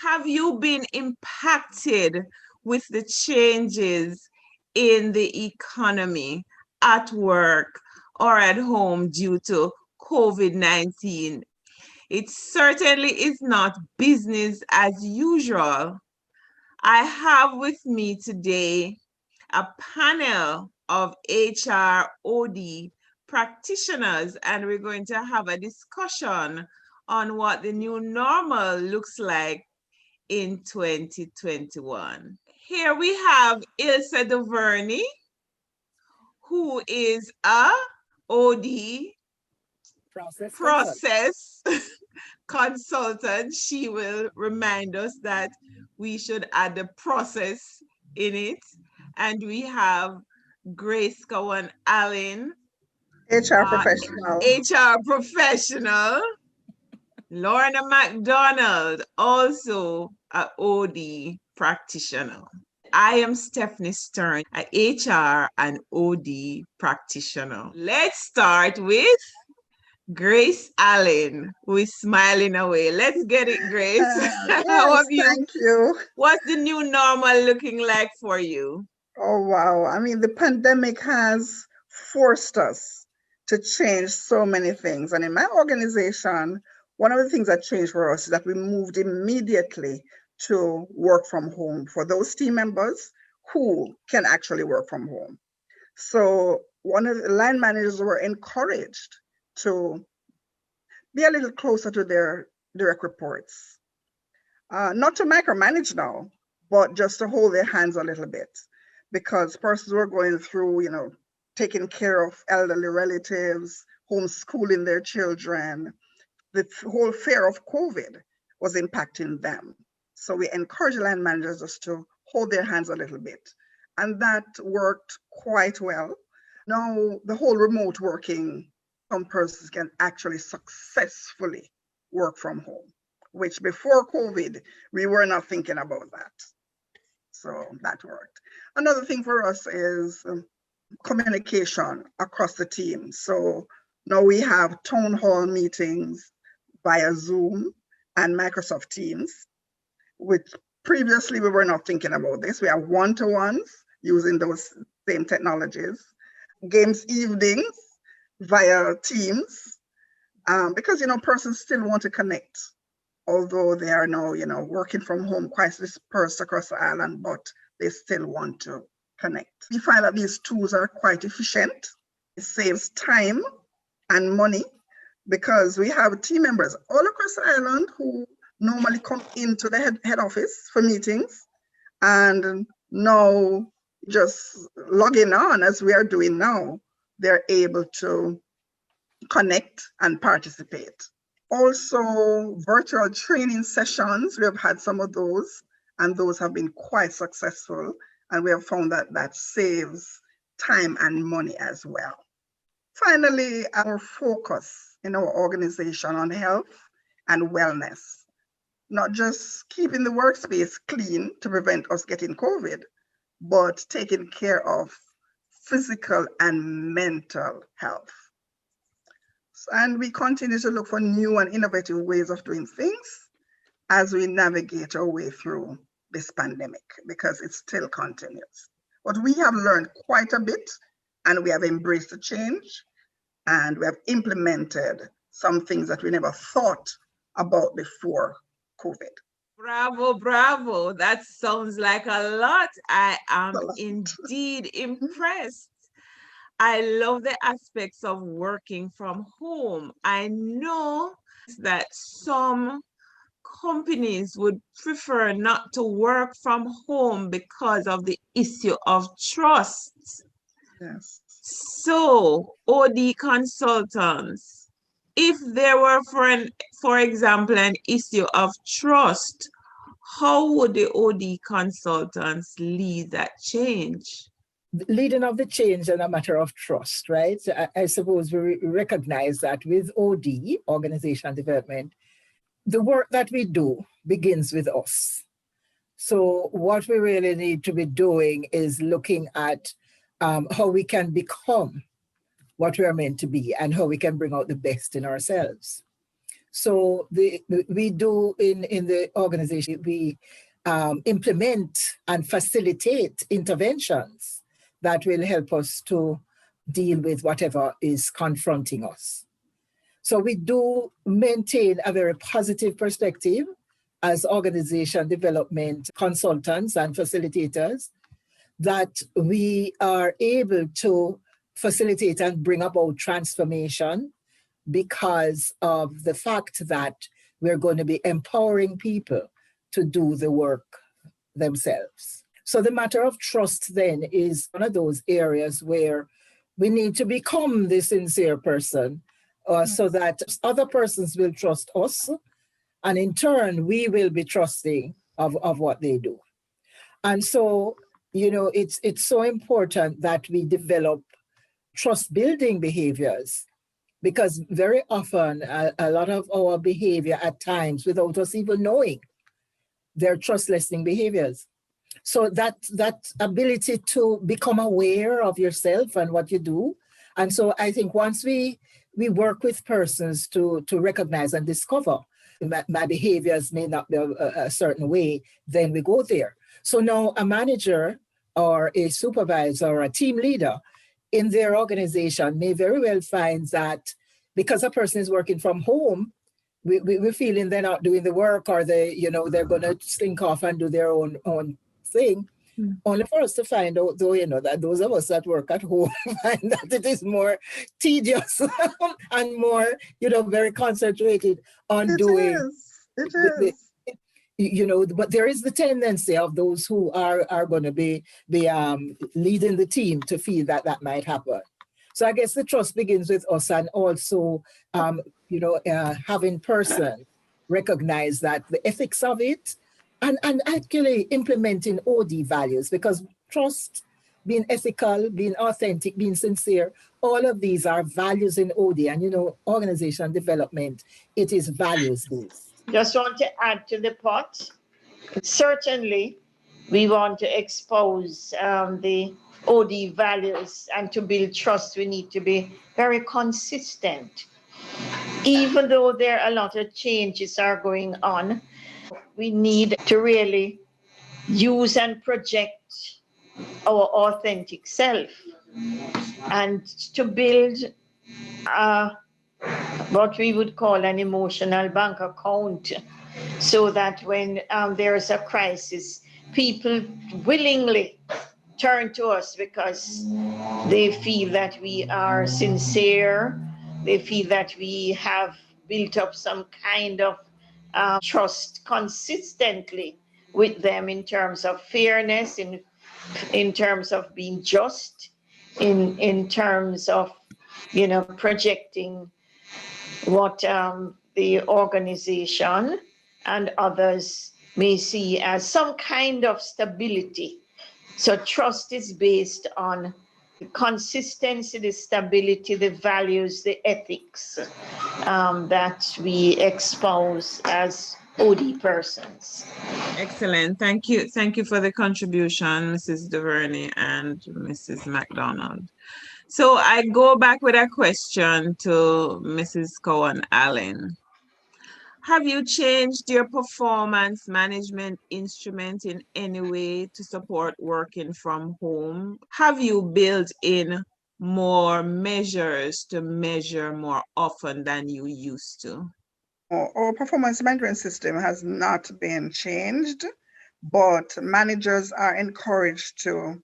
have you been impacted with the changes in the economy at work or at home due to COVID-19? It certainly is not business as usual. I have with me today a panel of HROD practitioners, and we're going to have a discussion on what the new normal looks like in 2021. Here we have Ilse Duvernay, who is a OD process consultant. She will remind us that we should add the process in it. And we have Grace Cowan Allen, HR professional. HR professional. Lorna McDonald, also a OD practitioner. I am Stephanie Stern, a HR and OD practitioner. Let's start with Grace Allen, who is smiling away. Let's get it, Grace. Yes, How have you? Thank you. What's the new normal looking like for you? Oh, wow. I mean, the pandemic has forced us to change so many things. And in my organization, one of the things that changed for us is that we moved immediately to work from home for those team members who can actually work from home. So one of the line managers were encouraged to be a little closer to their direct reports. Not to micromanage now, but just to hold their hands a little bit, because persons were going through, taking care of elderly relatives, homeschooling their children. The whole fear of COVID was impacting them. So we encourage line managers just to hold their hands a little bit. And that worked quite well. Now, the whole remote working, some persons can actually successfully work from home, which before COVID, we were not thinking about that. So that worked. Another thing for us is communication across the team. So now we have town hall meetings via Zoom and Microsoft Teams, which previously we were not thinking about this. We have one-to-ones using those same technologies, games evenings via Teams, because, persons still want to connect, although they are now, working from home quite dispersed across the island, but they still want to connect. We find that these tools are quite efficient. It saves time and money because we have team members all across the island who normally come into the head office for meetings and now just logging on as we are doing now, they're able to connect and participate. Also, virtual training sessions, we have had some of those, and those have been quite successful. And we have found that that saves time and money as well. Finally, our focus in our organization on health and wellness, not just keeping the workspace clean to prevent us getting COVID, but taking care of physical and mental health. And we continue to look for new and innovative ways of doing things as we navigate our way through this pandemic, because it still continues. But we have learned quite a bit, and we have embraced the change, and we have implemented some things that we never thought about before COVID. Bravo, bravo. That sounds like a lot. I am indeed impressed. I love the aspects of working from home. I know that some companies would prefer not to work from home because of the issue of trust. Yes. So, OD consultants, if there were, for example, an issue of trust, how would the OD consultants lead that change? Leading of the change is a matter of trust, right? I suppose we recognize that with OD, organization development, the work that we do begins with us. So what we really need to be doing is looking at how we can become what we are meant to be and how we can bring out the best in ourselves. So we do in the organization, we implement and facilitate interventions that will help us to deal with whatever is confronting us. So we do maintain a very positive perspective as organization development consultants and facilitators, that we are able to facilitate and bring about transformation because of the fact that we're going to be empowering people to do the work themselves. So the matter of trust then is one of those areas where we need to become the sincere person so that other persons will trust us, and in turn we will be trusting of what they do. And so, it's so important that we develop trust building behaviors, because very often a lot of our behavior at times, without us even knowing, they're trust-lessening behaviors. So that ability to become aware of yourself and what you do. And so I think once we work with persons to recognize and discover my behaviors may not be a certain way, then we go there. So now a manager or a supervisor or a team leader in their organization may very well find that because a person is working from home, we're feeling they're not doing the work, or they're going to slink off and do their own thing. Only for us to find out, though, that those of us that work at home find that it is more tedious and more, very concentrated on doing. It is. But there is the tendency of those who are going to be leading the team to feel that might happen. So I guess the trust begins with us, and also, having person recognize that the ethics of it, and actually implementing OD values, because trust, being ethical, being authentic, being sincere, all of these are values in OD. And, organization development, it is values-based. Just want to add to the pot. Certainly, we want to expose the OD values, and to build trust, we need to be very consistent. Even though there are a lot of changes are going on, we need to really use and project our authentic self, and to build what we would call an emotional bank account, so that when there is a crisis, people willingly turn to us because they feel that we are sincere, they feel that we have built up some kind of trust consistently with them in terms of fairness, in terms of being just, in terms of projecting what the organization and others may see as some kind of stability. So trust is based on the consistency, the stability, the values, the ethics that we expose as OD persons. Excellent. Thank you. Thank you for the contribution, Mrs. DuVernay and Mrs. McDonald. So I go back with a question to Mrs. Cowan Allen. Have you changed your performance management instrument in any way to support working from home? Have you built in more measures to measure more often than you used to? Our performance management system has not been changed, but managers are encouraged to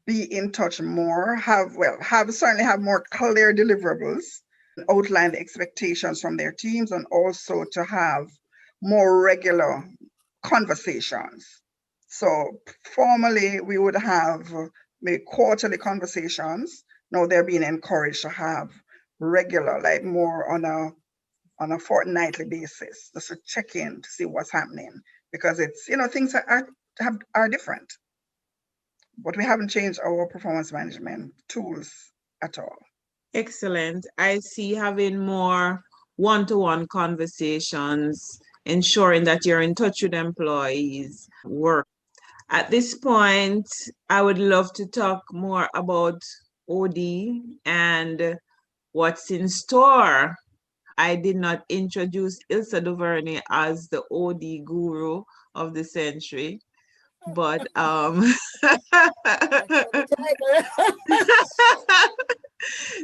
be in touch more, certainly have more clear deliverables, outline the expectations from their teams, and also to have more regular conversations. So formally, we would have maybe quarterly conversations. Now they're being encouraged to have regular, like more on a fortnightly basis, just to check in to see what's happening, because it's, things are different. But we haven't changed our performance management tools at all. Excellent. I see having more one-to-one conversations, ensuring that you're in touch with employees, work. At this point, I would love to talk more about OD and what's in store I did not introduce Ilse Duvernay as the OD guru of the century, but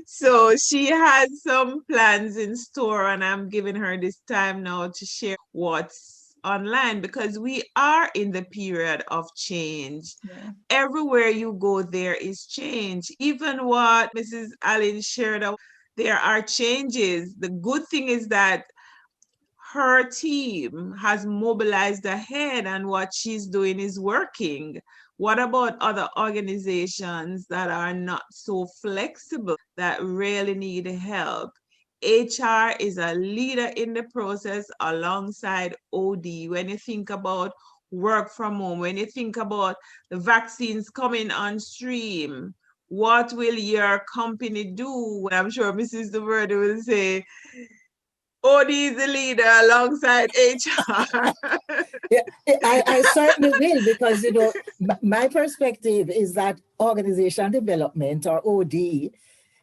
so she has some plans in store, and I'm giving her this time now to share what's online, because we are in the period of change. Yeah. Everywhere you go, there is change. Even what Mrs. Allen shared, there are changes. The good thing is that her team has mobilized ahead, and what she's doing is working. What about other organizations that are not so flexible, that really need help? HR is a leader in the process alongside OD. When you think about work from home, when you think about the vaccines coming on stream, what will your company do? I'm sure Mrs. Duvernay will say, OD is the leader alongside HR. Yeah, I certainly will, because my perspective is that organization development, or OD,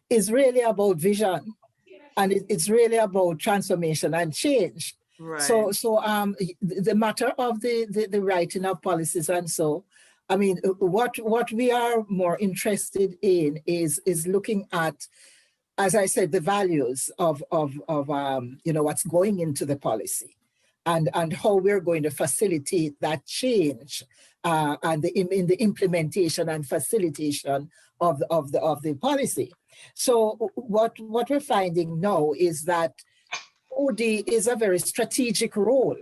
is really about vision, and it's really about transformation and change. Right. So the matter of the writing of policies, and so, I mean, what we are more interested in is looking at, as I said, the values of what's going into the policy, and how we're going to facilitate that change, and in the implementation and facilitation of the policy. So what we're finding now is that OD is a very strategic role.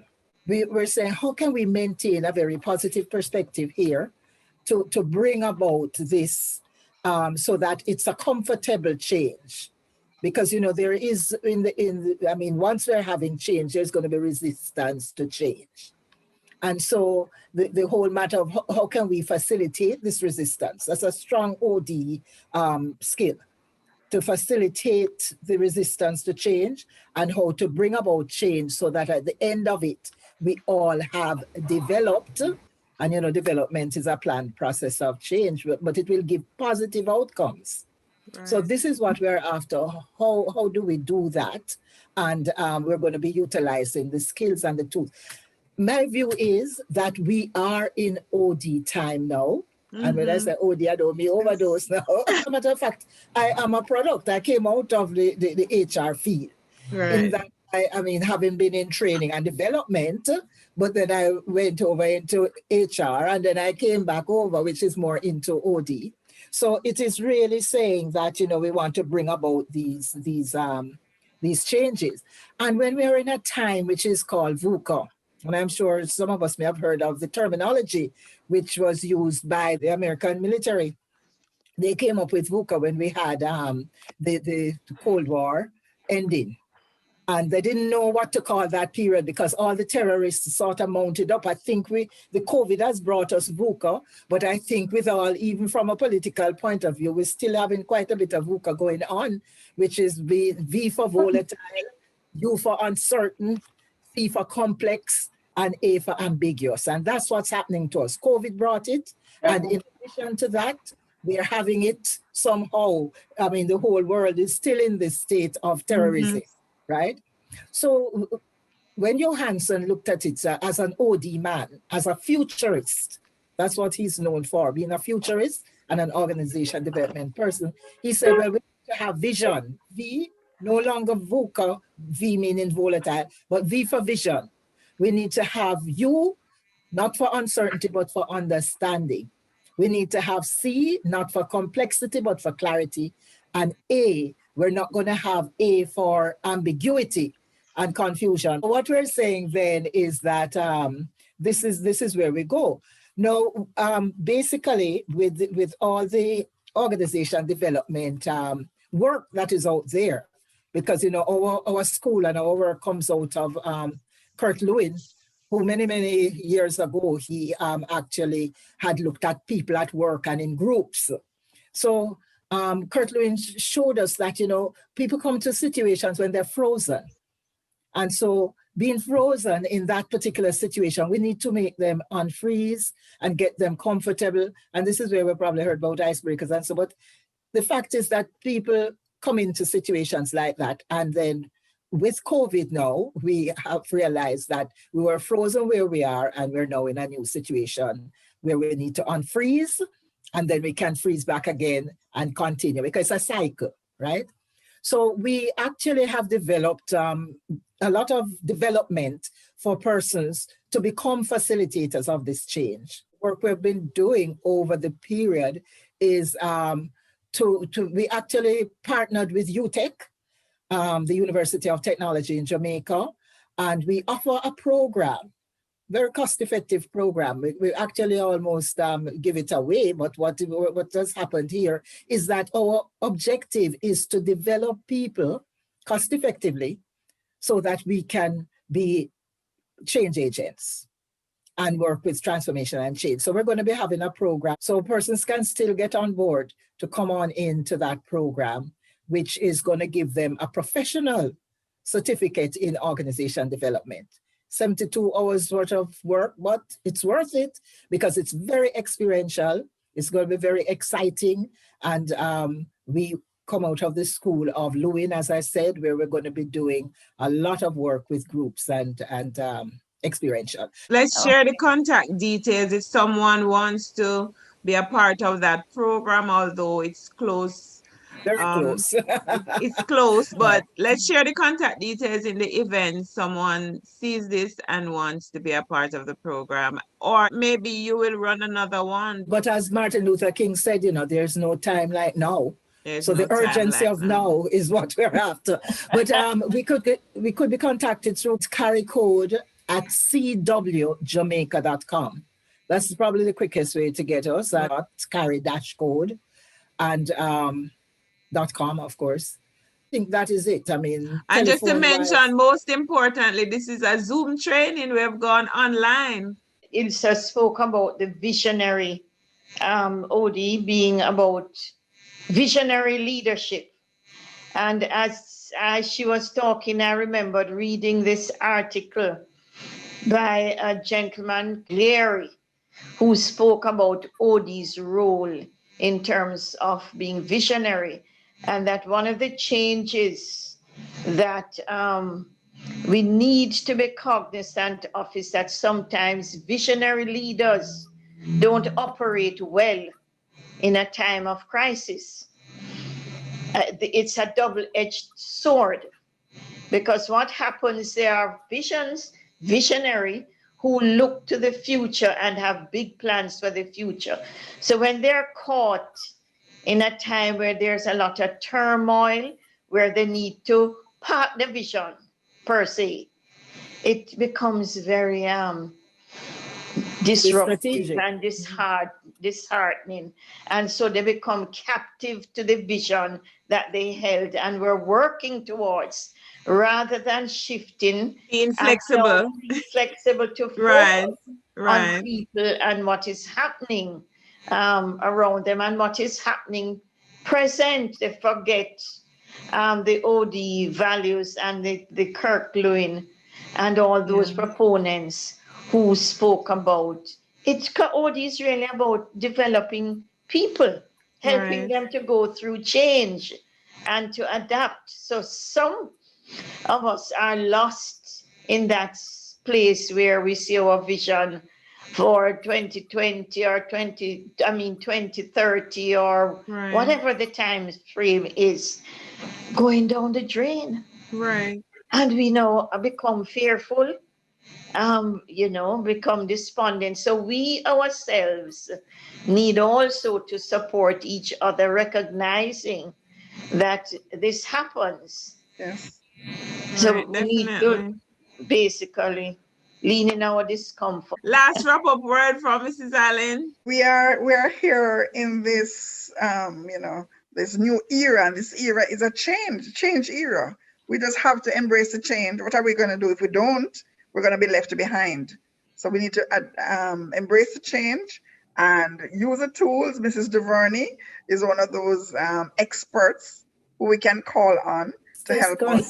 We're saying, how can we maintain a very positive perspective here to bring about this, so that it's a comfortable change? Because there is once we're having change, there's going to be resistance to change. And so the whole matter of how can we facilitate this resistance? That's a strong OD skill, to facilitate the resistance to change, and how to bring about change so that at the end of it, we all have developed. And development is a planned process of change, but it will give positive outcomes. Right. So this is what we're after. How do we do that? And we're going to be utilizing the skills and the tools. My view is that we are in OD time now. Mm-hmm. And when I say OD, I don't mean overdose now. As a matter of fact, I am a product. I came out of the HR field. Right. In that, having been in training and development, but then I went over into HR, and then I came back over, which is more into OD. So it is really saying that, we want to bring about these changes. And when we're in a time which is called VUCA, and I'm sure some of us may have heard of the terminology which was used by the American military. They came up with VUCA when we had the Cold War ending. And they didn't know what to call that period, because all the terrorists sort of mounted up. I think the COVID has brought us VUCA, but I think even from a political point of view, we're still having quite a bit of VUCA going on, which is V for volatile, U for uncertain, C for complex, and A for ambiguous. And that's what's happening to us. COVID brought it. And in addition to that, we're having it somehow. The whole world is still in this state of terrorism. Mm-hmm. Right? So when Johansson looked at it as an OD man, as a futurist, that's what he's known for, being a futurist and an organization development person. He said, well, we need to have vision. V, no longer VUCA, V meaning volatile, but V for vision. We need to have U, not for uncertainty, but for understanding. We need to have C, not for complexity, but for clarity. And A, we're not going to have A for ambiguity and confusion. What we're saying then is that this is where we go. Now, basically, with all the organization development work that is out there, because our school and our work comes out of Kurt Lewin, who many years ago he actually had looked at people at work and in groups. So Kurt Lewin showed us that, people come to situations when they're frozen. And so being frozen in that particular situation, we need to make them unfreeze and get them comfortable. And this is where we probably heard about icebreakers and so, but the fact is that people come into situations like that, and then with COVID now, we have realized that we were frozen where we are, and we're now in a new situation where we need to unfreeze, and then we can freeze back again and continue, because it's a cycle, right? So we actually have developed a lot of development for persons to become facilitators of this change. Work we've been doing over the period is we actually partnered with UTech, the University of Technology in Jamaica, and we offer a program, very cost-effective program. We actually almost give it away, but what has happened here is that our objective is to develop people cost-effectively so that we can be change agents and work with transformation and change. So we're going to be having a program so persons can still get on board to come on into that program, which is going to give them a professional certificate in organization development. 72 hours worth of work, but it's worth it because it's very experiential. It's going to be very exciting. And we come out of the School of Lewin, as I said, where we're going to be doing a lot of work with groups and experiential. Let's share the contact details if someone wants to be a part of that program, although it's close. Very close. It's close, but let's share the contact details in the event someone sees this and wants to be a part of the program. Or maybe you will run another one. But as Martin Luther King said, there's no time like now. So the urgency of now is what we're after. But we could be contacted through carry code at cwjamaica.com. That's probably the quickest way to get us at carry-code and .com, of course. I think that is it. I mean, and just to mention, most importantly, this is a Zoom training. We have gone online. Ilse spoke about the visionary OD being about visionary leadership. And as she was talking, I remembered reading this article by a gentleman, Leary, who spoke about OD's role in terms of being visionary, and that one of the changes that we need to be cognizant of is that sometimes visionary leaders don't operate well in a time of crisis. It's a double-edged sword, because what happens, there are visionary who look to the future and have big plans for the future. So when they're caught in a time where there's a lot of turmoil, where they need to part the vision per se, it becomes very disruptive and disheartening. And so they become captive to the vision that they held and were working towards, rather than shifting, being flexible, to focus on people and what is happening around them and what is happening present. They forget the OD values and the Kirk Lewin and all those proponents who spoke about it. OD is really about developing people, helping them to go through change and to adapt. So some of us are lost in that place where we see our vision for 2020 or 2030 or whatever the time frame is, going down the drain. And we now become fearful, become despondent. So we ourselves need also to support each other, recognizing that this happens. Yes. So we need to basically lean in our discomfort. Last wrap-up word from Mrs. Allen. We are here in this this new era, and this era is a change era. We just have to embrace the change. What are we going to do? If we don't, we're going to be left behind. So we need to embrace the change and use the tools. Mrs. DuVernay is one of those experts who we can call on to help us.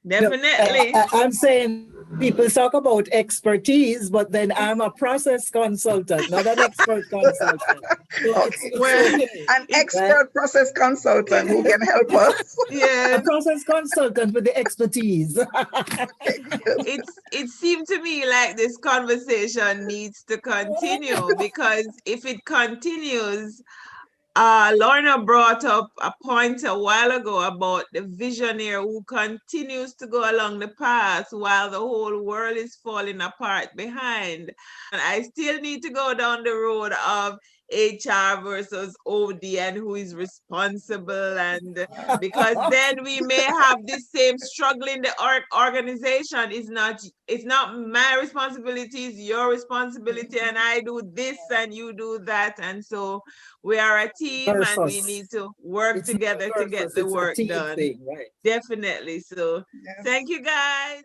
Definitely. I'm saying People talk about expertise, but then I'm a process consultant, not an expert consultant. So it's Well, okay. An expert process consultant who can help us. A yes, process consultant with the expertise. it seemed to me like this conversation needs to continue, because if it continues, Lorna brought up a point a while ago about the visionary who continues to go along the path while the whole world is falling apart behind. And I still need to go down the road of HR versus OD and who is responsible, and because then we may have this same struggle in the organization. It's not my responsibility, it's your responsibility, and I do this and you do that, and so we are a team and we need to work It's together to get the work done. Thing, right? Definitely. So Yes. thank you guys.